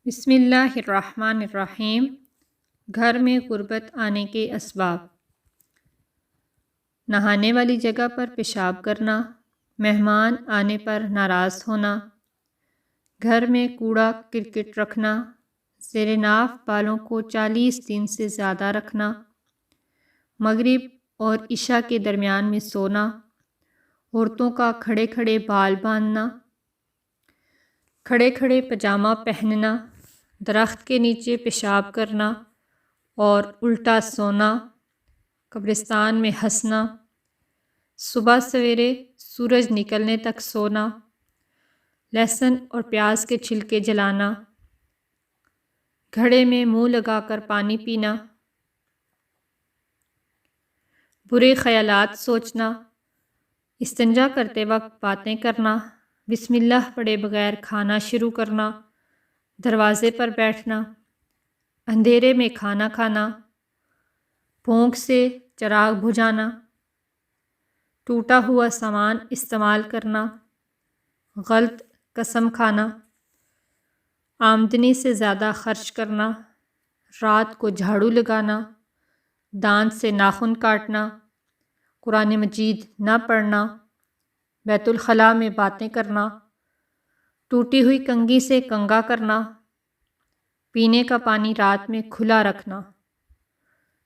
بسم اللہ الرحمن الرحیم۔ گھر میں غربت آنے کے اسباب۔ نہانے والی جگہ پر پیشاب کرنا، مہمان آنے پر ناراض ہونا، گھر میں کوڑا کرکٹ رکھنا، زیر ناف بالوں کو 40 دن سے زیادہ رکھنا، مغرب اور عشاء کے درمیان میں سونا، عورتوں کا کھڑے کھڑے بال باندھنا، کھڑے کھڑے پاجامہ پہننا، درخت کے نیچے پیشاب کرنا اور الٹا سونا، قبرستان میں ہنسنا، صبح سویرے سورج نکلنے تک سونا، لہسن اور پیاز کے چھلکے جلانا، گھڑے میں منہ لگا کر پانی پینا، برے خیالات سوچنا، استنجا کرتے وقت باتیں کرنا، بسم اللہ پڑھے بغیر کھانا شروع کرنا، دروازے پر بیٹھنا، اندھیرے میں کھانا کھانا، بھونک سے چراغ بجھانا، ٹوٹا ہوا سامان استعمال کرنا، غلط قسم کھانا، آمدنی سے زیادہ خرچ کرنا، رات کو جھاڑو لگانا، دانت سے ناخن کاٹنا، قرآن مجید نہ پڑھنا، بیت الخلاء میں باتیں کرنا، ٹوٹی ہوئی کنگھی سے کنگھا کرنا، پینے کا پانی رات میں کھلا رکھنا،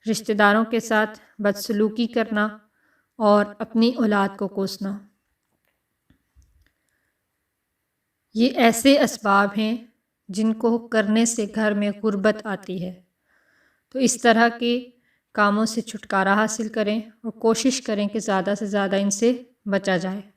رشتہ داروں کے ساتھ بدسلوکی کرنا اور اپنی اولاد کو کوسنا۔ یہ ایسے اسباب ہیں جن کو کرنے سے گھر میں غربت آتی ہے، تو اس طرح کے کاموں سے چھٹکارا حاصل کریں اور کوشش کریں کہ زیادہ سے زیادہ ان سے بچا جائے۔